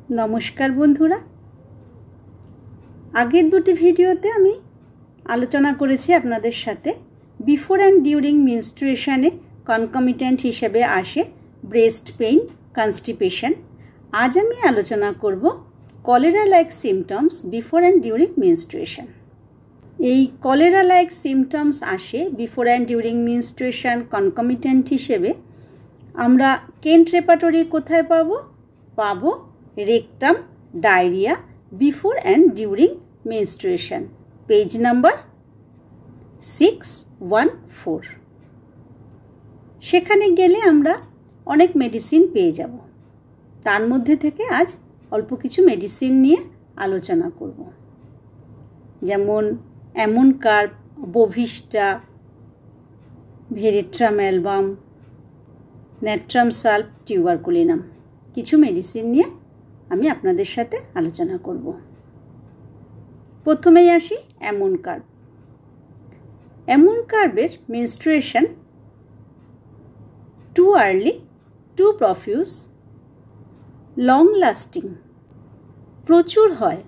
नमस्कार बंधुरा आगेर दुटी भिडियोते आमी आलोचना करेছি आपनादेर साथे बिफोर एंड डिउरिंग मेंस्ट्रुएशने कनकमिटेंट हिसेबे आसे ब्रेस्ट पेइन कन्स्टिपेशन। आज आमी आलोचना करब cholera like symptoms before and during menstruation. এই कलेरा लाइक सिमटम्स आसे before and during menstruation concomitant हिसेबे आमरा केंट रेपाटरी कोथाय पाबो पाबो rectum diarrhoea before and during menstruation page number 614 सेखाने गेले आमरा अनेक मेडिसिन पेये जाबो। तार मध्य थेके आज अल्प किछु मेडिसिन निये आलोचना करब, जेमन एमोनकार्ब, बोविस्टा, भेरेट्राम एलबाम, नेट्राम साल्फ, टिउबारकुलिनाम किछु मेडिसिन निये आमी आपनादेर साथे आलोचना करब। प्रथमेई आसि एमोनकार्ब। एमोनकार्बेर menstruation too early, too profuse, long lasting प्रचुर हय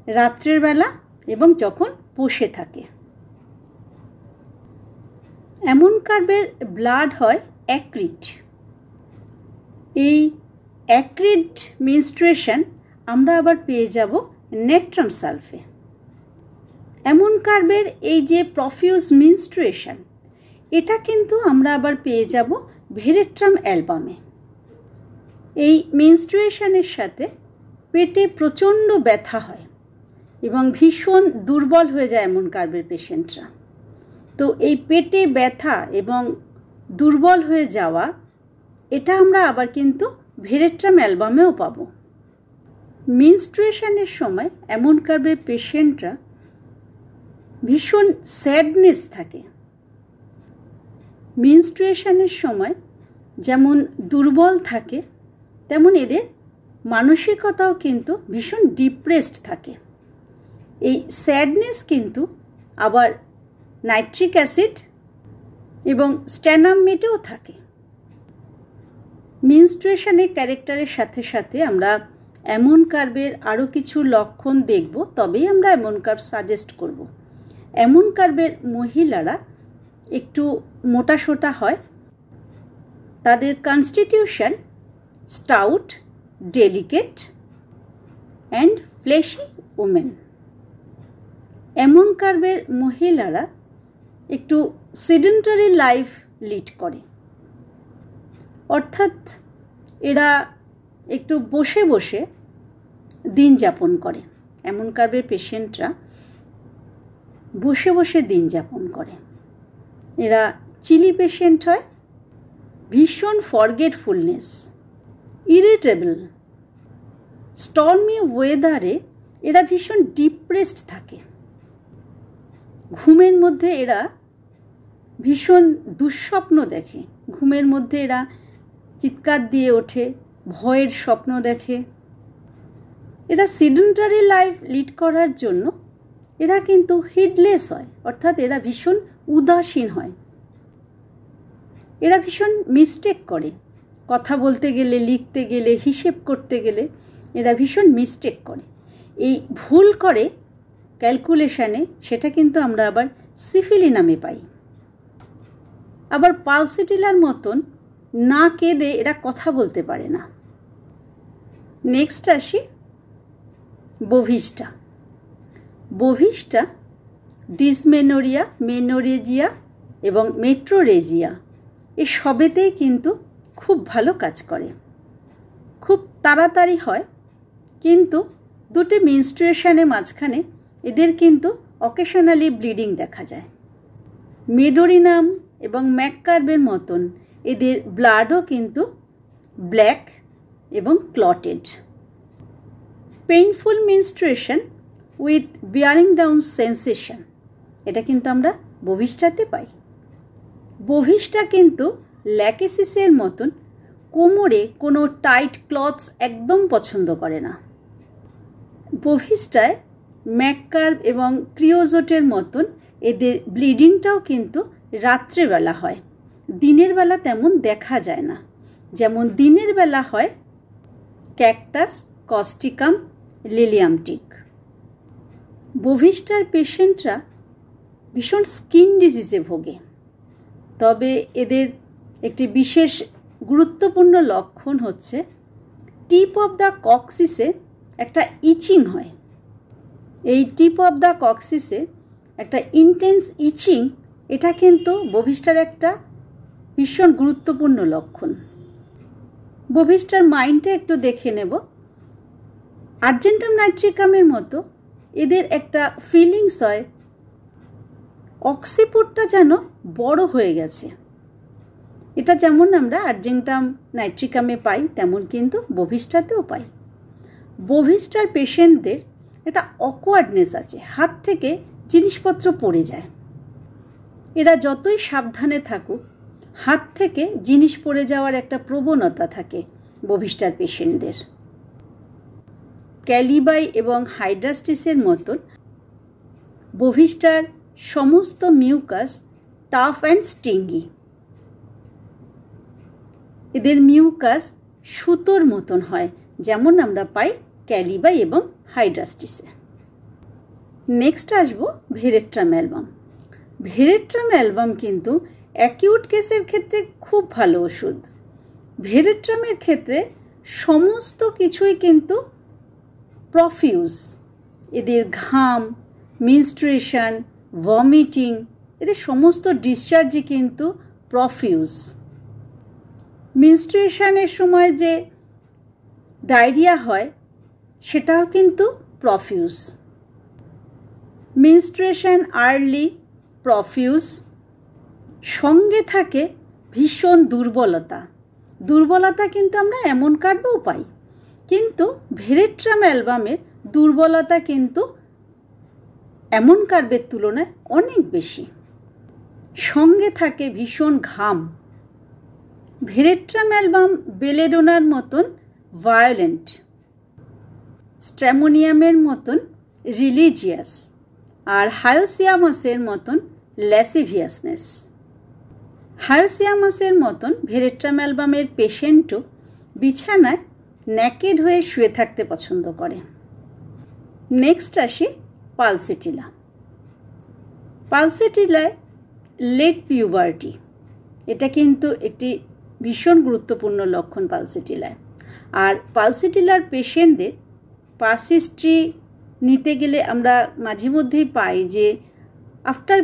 रात्रेर बेला एबं जखन बसे थाके। एमोनकार्बेर ब्लाड हय एक्रिड। एक्रिड मेंस्ट्रुएशन आमरा आबार पेये जाबो नेट्राम साल्फे। एमोनकार्बेर एई जे प्रफ्यूज मेंस्ट्रुएशन एटा किन्तु आमरा आबार पेये जाबो भेरेट्राम एलबामे। एई मेंस्ट्रुएशनेर साथे पेटे प्रचंड व्यथा हय एबं भीषण दुर्बल हये जाय एमोनकार्बेर पेशेंटरा। तो एई पेटे व्यथा एबं दुर्बल हये जावा एटा आमरा आबार किन्तु भेरेट्राम एलबामेও पाबो। मेंस्ट्रुएशनेर समय एमोनकार्बेर पेशेंटरा भीषण सैडनेस थाके। मेंस्ट्रुएशनेर समय जेमन दुर्बल थाके तेमन एदेर मानसिकताओ किन्तु भीषण डिप्रेसड थाके। एई सैडनेस किन्तु आबार नाइट्रिक एसिड एबं स्टैनामेटेও थाके। मेंस्ट्रुएशनेर क्यारेक्टारेर साथे साथे आमरा एमोनकार्बेर आरो किछु लक्षण देखब, तबेई आमरा एमोनकार्ब साजेस्ट करब। एमोनकार्बेर महिलारा एकटू मोटासोटा हय, तादेर constitution stout, delicate and fleshy women. एमोनकार्बेर महिलारा एकटू सेडेंटारि लाइफ लिड करे, अर्थात एरा एकटू बसे बसे दिन यापन करे। एमोनकार्बेर पेशेंटरा बसे बसे दिन यापन करे। एरा चिली पेशेंट हय, भीषण फरगेटफुलनेस, इरिटेबल, स्टर्मी वेदारे एरा भीषण डिप्रेसड थाके। घुमेर मध्य एरा भीषण दुस्वप्न देखे। घुमेर मध्य एरा चित्कार दिए ओठे, भयेर स्वप्न देखे। एरा सेडेंटारि लाइफ लिड करार जोन्नो एरा किन्तु हिडलेस हय, अर्थात एरा भीषण उदासीन हय। एरा भीषण मिस्टेक करे, कथा बोलते गेले, लिखते गेले, हिसेब करते गेले एरा भीषण मिस्टेक करे। एई भूल करे क्यालकुलेशने, सेटा किन्तु आमरा आबार सिफिली नामे पाई। आबार पालसिटिलार मतन ना केঁদে एरा कथा बोलते पारे ना। नेक्स्ट आसि बोविस्टा। बोविस्टा डिसमेनोरिया, मेनोरेजिया एवं मेट्रोरेजिया ए सबेतेই किन्तु खूब भालो काज करे। खूब ताड़ाताड़ी हय, किन्तु दुटी मेंस्ट्रुएशने माझखाने एदेर किन्तु अकेशनाली ब्लिडिंग देखा जाय। मेडोरिनाम एवं मैककार्बेर मतन एदेर ब्लाडो किन्तु ब्लैक एवं clotted. Painful menstruation with bearing down sensation एटा किन्तु आमरा बोविस्टाते पाई। बोविस्टा किन्तु लैकेसिसेर मतन कोमरे कोनो टाइट क्लथस एकदम पछंद करे ना। बोविस्टाय मैककार्ब एवं क्रियोजोटेर मतन एदेर ब्लिडिंगटाও किन्तु रात्रे बेला हय, दिनेर बेला तेमन देखा जाय ना। जेमन दिनेर बेला हय ক্যাকটাস, কস্টিকাম লিলিয়াম টিক। বভিস্টার পেশেন্টরা ভীষণ স্কিন ডিজিজে ভোগে, তবে এদের একটি বিশেষ গুরুত্বপূর্ণ লক্ষণ হচ্ছে টিপ অফ দ্য কক্সিসে একটা ইচিং হয়। এই টিপ অফ দ্য কক্সিসে একটা ইন্টেন্স ইচিং, এটা কিন্তু বভিস্টার একটা ভীষণ গুরুত্বপূর্ণ লক্ষণ। বভিস্টার মাইন্ডটা একটু দেখে নেব। আর্জেন্টাম নাইট্রিকামের মতো এদের একটা ফিলিংস হয় অক্সিপোডটা যেন বড় হয়ে গেছে। এটা যেমন আমরা আর্জেন্টাম নাইট্রিকামে পাই, তেমন কিন্তু বভিস্টাতেও পাই। বভিস্টার পেশেন্টদের একটা অকওয়ার্ডনেস আছে, হাত থেকে জিনিসপত্র পড়ে যায়। এরা যতই সাবধানে থাকুক, হাত থেকে জিনিস পড়ে যাওয়ার একটা প্রবণতা থাকে বভিস্টার পেশেন্টদের। ক্যালিবাই এবং হাইড্রাস্টিসের মতন বভিস্টার সমস্ত মিউকাস টাফ অ্যান্ড স্টিঙ্গি। এদের মিউকাস সুতোর মতন হয়, যেমন আমরা পাই ক্যালিবাই এবং হাইড্রাস্টিসে। নেক্সট আসবো ভেরেট্রাম অ্যালবাম। ভেরেট্রাম অ্যালবাম কিন্তু অ্যাকিউট কেসের ক্ষেত্রে খুব ভালো ওষুধ। ভেরেট্রামের ক্ষেত্রে সমস্ত কিছুই কিন্তু প্রফিউজ। এদের ঘাম, মিনস্ট্রুয়েশন, ভমিটিং, এদের সমস্ত ডিসচার্জই কিন্তু প্রফিউজ। মিনস্ট্রুয়েশনের সময় যে ডায়রিয়া হয় সেটাও কিন্তু প্রফিউজ। Menstruation early, profuse. সঙ্গে থাকে ভীষণ দুর্বলতা। দুর্বলতা কিন্তু আমরা এমন কার্বেও পাই, কিন্তু ভেরেট্রাম অ্যালবামের দুর্বলতা কিন্তু এমন কার্বের তুলনায় অনেক বেশি। সঙ্গে থাকে ভীষণ ঘাম। ভেরেট্রাম অ্যালবাম বেলেডোনার মতন ভায়োলেন্ট, স্ট্র্যামোনিয়ামের মতন রিলিজিয়াস, আর হায়োসিয়ামাসের মতন ল্যাসিভিয়াসনেস। হায়োসিয়ামাসের মতন ভেরেট্রাম অ্যালবামের পেশেন্টও বিছানায় ন্যাকেড হয়ে শুয়ে থাকতে পছন্দ করে। নেক্সট আসি পালসেটিলা। পালসেটিলায় লেট পিউবার্টি, এটা কিন্তু একটি ভীষণ গুরুত্বপূর্ণ লক্ষণ পালসেটিলায়। আর পালসেটিলার পেশেন্টদের পাস হিস্ট্রি নিতে গেলে আমরা মাঝে মধ্যেই পাই যে আফটার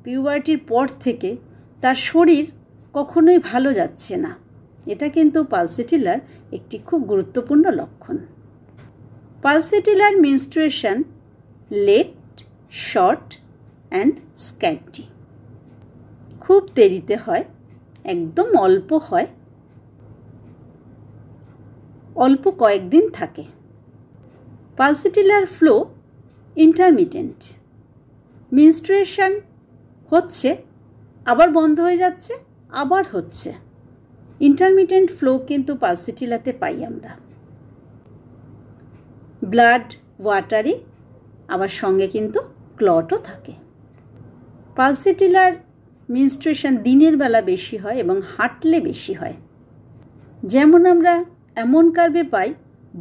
পিউবার্টির পর থেকে তার শরীর কখনোই ভালো যাচ্ছে না। এটা কিন্তু পালসেটিলার একটি খুব গুরুত্বপূর্ণ লক্ষণ। পালসেটিলার menstruation late, short and scanty, খুব দেরিতে হয়, একদম অল্প হয়, অল্প কয়েকদিন থাকে। পালসেটিলার ফ্লো ইন্টারমিটেন্ট। মেনস্ট্রুয়েশন হচ্ছে, আবার বন্ধ হয়ে যাচ্ছে, আবার হচ্ছে। ইন্টারমিটেন্ট ফ্লো কিন্তু পালসেটিলাতে পাই আমরা। ব্লাড ওয়াটারি, আবার সঙ্গে কিন্তু ক্লটও থাকে। পালসেটিলার মেনস্ট্রুয়েশন দিনের বেলা বেশি হয় এবং হাঁটলে বেশি হয়। যেমন আমরা এমন কার্বে পাই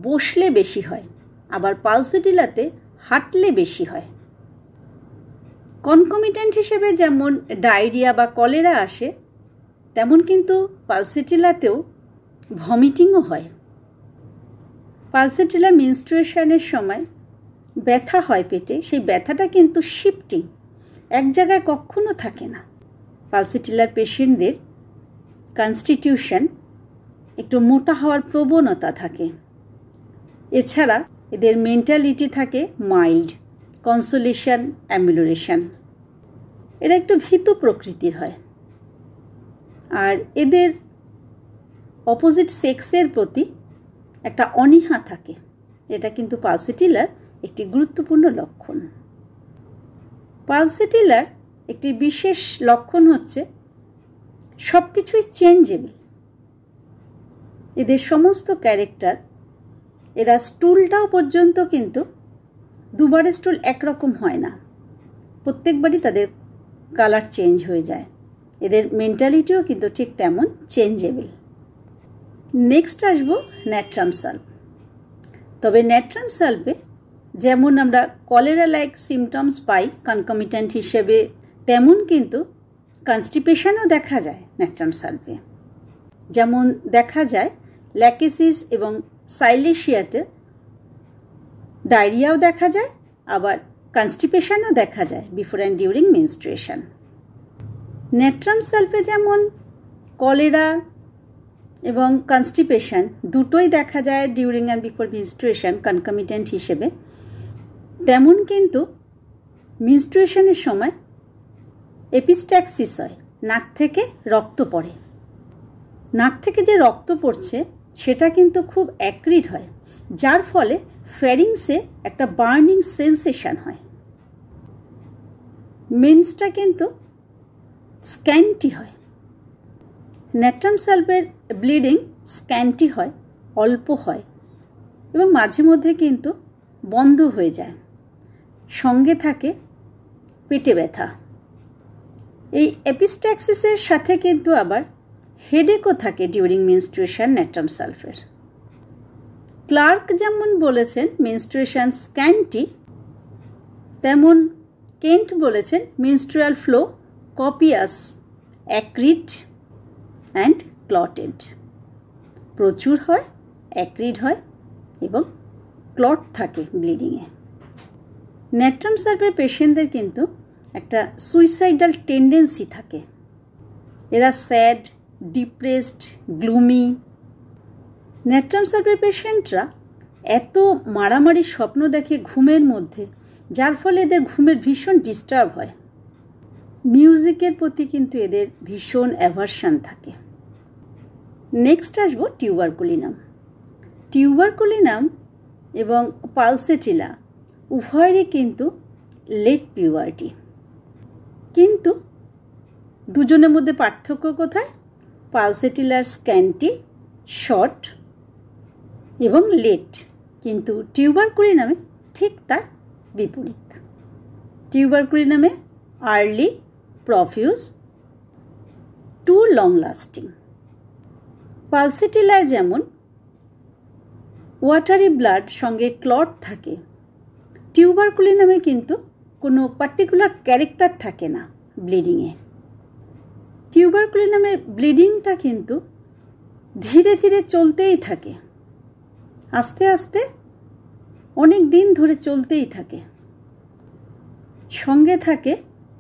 বসলে বেশি হয়, আবার পালসেটিলাতে হাঁটলে বেশি হয়। কনকমিটেন্ট হিসেবে যেমন ডায়রিয়া বা কলেরা আসে, তেমন কিন্তু পালসেটিলাতেও ভমিটিংও হয়। পালসেটিলা মেনস্ট্রুয়েশনের সময় ব্যথা হয় পেটে, সেই ব্যথাটা কিন্তু শিফটিং, এক জায়গায় কখনো থাকে না। পালসেটিলার পেশেন্টদের কনস্টিটিউশন একটু মোটা হওয়ার প্রবণতা থাকে। এছাড়া এদের মেন্টালিটি থাকে মাইল্ড, কনসোলেশন, অ্যামিলোরেশন। এরা একটু ভীতু প্রকৃতির হয়। আর এদের অপোজিট সেক্সের প্রতি একটা অনীহা থাকে, এটা কিন্তু পালসেটিলার একটি গুরুত্বপূর্ণ লক্ষণ। পালসেটিলার একটি বিশেষ লক্ষণ হচ্ছে সব কিছুই চেঞ্জেবল। এদের সমস্ত ক্যারেক্টার, এরা স্টুলটাও পর্যন্ত কিন্তু দুবারের স্টুল একরকম হয় না, প্রত্যেকবারই তাদের কালার চেঞ্জ হয়ে যায়। এদের মেন্টালিটিও কিন্তু ঠিক তেমন চেঞ্জেবল। নেক্সট আসবো ন্যাট্রাম সালভ। তবে ন্যাট্রাম সালভে যেমন আমরা কলেরা লাইক সিমটমস পাই কনকমিটেন্ট হিসেবে, তেমন কিন্তু কনস্টিপেশনও দেখা যায় ন্যাট্রাম সালভে। যেমন দেখা যায় ল্যাকেসিস এবং সাইলেশিয়াতে ডায়রিয়াও দেখা যায়, আবার কনস্টিপেশনও দেখা যায় before and during menstruation. Natrum Salve যেমন কলেরা এবং কনস্টিপেশন দুটোই দেখা যায় during and before menstruation concomitant হিসেবে, তেমন কিন্তু মেনস্ট্রুয়েশনের সময় এপিস্ট্যাক্সিস হয়, নাক থেকে রক্ত পড়ে। নাক থেকে যে রক্ত পড়ছে সেটা কিন্তু খুব অ্যাক্রিড হয়, যার ফলে ফ্যারিংসে একটা বার্নিং সেন্সেশন হয়। মেন্সটা কিন্তু স্ক্যান্টি হয়। ন্যাট্রাম সালভের ব্লিডিং স্ক্যান্টি হয়, অল্প হয় এবং মাঝে মধ্যে কিন্তু বন্ধ হয়ে যায়। সঙ্গে থাকে পেটে ব্যথা। এই এপিস্ট্যাক্সিসের সাথে কিন্তু আবার হেডেকও থাকে ডিউরিং মেনস্ট্রুয়েশন ন্যাট্রাম সালভের। ক্লার্ক যেমন বলেছেন মেনস্ট্রুয়েশন স্ক্যান্টি, তেমন কেন্ট বলেছেন menstrual flow copious, acrid and clotted. প্রচুর হয়, অ্যাক্রিড হয় এবং ক্লট থাকে ব্লিডিংয়ে। ন্যাট্রাম সালভের পেশেন্টদের কিন্তু একটা সুইসাইডাল টেন্ডেন্সি থাকে। এরা স্যাড, ডিপ্রেসড, গ্লুমি। ন্যাট্রাম সালভের পেশেন্টরা এত মারামারি স্বপ্ন দেখে ঘুমের মধ্যে, যার ফলে এদের ঘুমের ভীষণ ডিস্টার্ব হয়। মিউজিকের প্রতি কিন্তু এদের ভীষণ অ্যাভারশন থাকে। নেক্সট আসবো টিউবারকুলিনাম। টিউবারকুলিনাম এবং পালসেটিলা উভয়েরই কিন্তু লেট পিউবার্টি, কিন্তু দুজনের মধ্যে পার্থক্য কোথায়? পালসেটিলার স্ক্যান্টি, শর্ট এবং লেট, কিন্তু টিউবারকুলিনামে ঠিক তার বিপরীত। টিউবারকুলিনামে early, profuse, too long lasting. পালসেটিলায় যেমন ওয়াটারি ব্লাড সঙ্গে ক্লট থাকে, টিউবারকুলিনামে কিন্তু কোনো পার্টিকুলার ক্যারেক্টার থাকে না ব্লিডিংয়ে। টিউবারকুলিনামের ব্লিডিংটা কিন্তু ধীরে ধীরে চলতেই থাকে, আস্তে আস্তে অনেক দিন ধরে চলতেই থাকে। সঙ্গে থাকে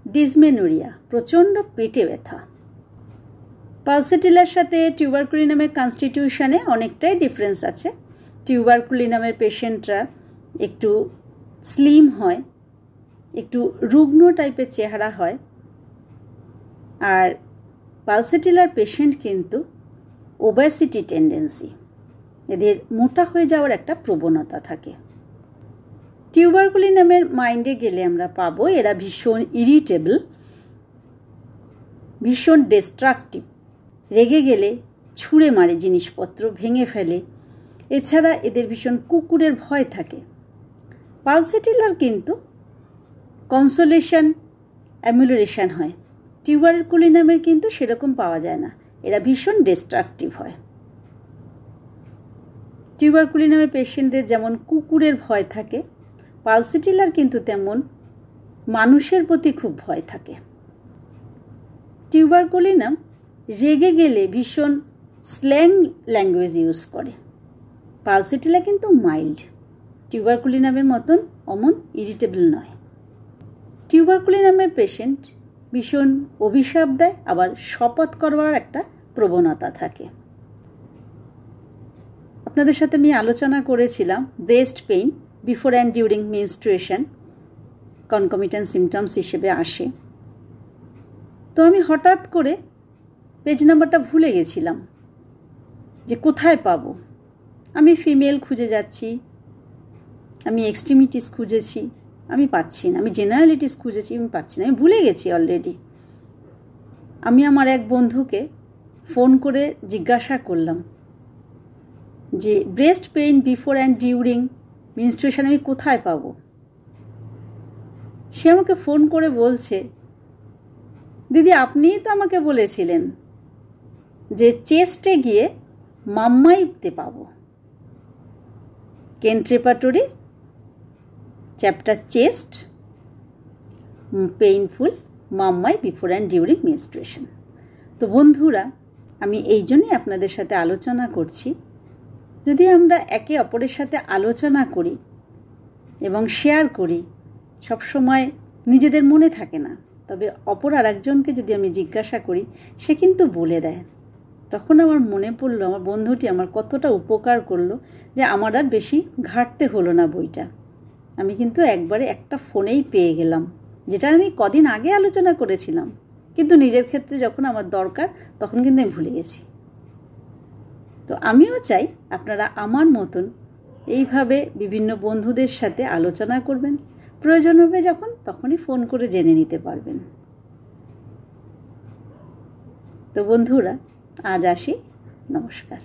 ডিসমেনোরিয়া, প্রচণ্ড পেটে ব্যথা। পালসেটিলার সাথে টিউবারকুলিনামের কনস্টিটিউশনে অনেকটাই ডিফারেন্স আছে। টিউবারকুলিনামের পেশেন্টরা একটু স্লিম হয়, একটু রুগ্ন টাইপের চেহারা হয়, আর পালসেটিলার পেশেন্ট কিন্তু ওবেসিটি টেন্ডেন্সি, এদের মোটা হয়ে যাওয়ার একটা প্রবণতা থাকে। টিউবারকুলিনামের মাইন্ডে গেলে আমরা পাবো এরা ভীষণ ইরিটেবল, ভীষণ ডিস্ট্রাকটিভ, রেগে গেলে ছুঁড়ে মারে জিনিসপত্র, ভেঙে ফেলে। এছাড়া এদের ভীষণ কুকুরের ভয় থাকে। পালসেটিলার কিন্তু কনসোলেশন, অ্যামিউলারেশন হয়। টিউবারকুলিনামের কিন্তু সেরকম পাওয়া যায় না, এরা ভীষণ ডিস্ট্রাকটিভ হয়। টিউবারকুলিনামের পেশেন্টদের যেমন কুকুরের ভয় থাকে, পালসেটিলার কিন্তু তেমন মানুষের প্রতি খুব ভয় থাকে। টিউবারকুলিনাম রেগে গেলে ভীষণ স্ল্যাং ল্যাঙ্গুয়েজ ইউজ করে। পালসেটিলা কিন্তু মাইল্ড, টিউবারকুলিনামের মতন অমন ইরিটেবল নয়। টিউবারকুলিনামের পেশেন্ট ভীষণ অভিশাপ দেয়, আবার শপথ করবার একটা প্রবণতা থাকে। আপনাদের সাথে আমি আলোচনা করেছিলাম breast pain before and during menstruation concomitant symptoms হিসেবে আসে। তো আমি হঠাৎ করে পেজ নাম্বারটা ভুলে গেছিলাম যে কোথায় পাবো। আমি ফিমেল খুঁজে যাচ্ছি, আমি এক্সট্রিমিটিস খুঁজেছি, আমি পাচ্ছি না। আমি জেনারেলিটিস খুঁজেছি, আমি পাচ্ছি না, আমি ভুলে গেছি অলরেডি। আমি আমার এক বন্ধুকে ফোন করে জিজ্ঞাসা করলাম যে breast pain before and during menstruation আমি কোথায় পাবো। সে আমাকে ফোন করে বলছে, দিদি আপনিই তো আমাকে বলেছিলেন যে চেস্টে গিয়ে মাম্মাইতে পাবো। Kent repertory, chapter chest, painful mammae before and during menstruation. তো বন্ধুরা, আমি এই জন্যই আপনাদের সাথে আলোচনা করছি, যদি আমরা একে অপরের সাথে আলোচনা করি এবং শেয়ার করি, সবসময় নিজেদের মনে থাকে না, তবে অপর আর একজনকে যদি আমি জিজ্ঞাসা করি, সে কিন্তু বলে দেয়। তখন আমার মনে পড়লো আমার বন্ধুটি আমার কতটা উপকার করলো, যে আমার আর বেশি ঘাঁটতে হলো না বইটা। আমি কিন্তু একবারে একটা ফোনেই পেয়ে গেলাম, যেটা আমি কদিন আগে আলোচনা করেছিলাম, কিন্তু নিজের ক্ষেত্রে যখন আমার দরকার তখন কিন্তু আমি ভুলে গেছি। তো আমিও চাই আপনারা আমার মতন এইভাবে বিভিন্ন বন্ধুদের সাথে আলোচনা করবেন, প্রয়োজন হবে যখন তখনই ফোন করে জেনে নিতে পারবেন। তো বন্ধুরা, আজ আসি, নমস্কার।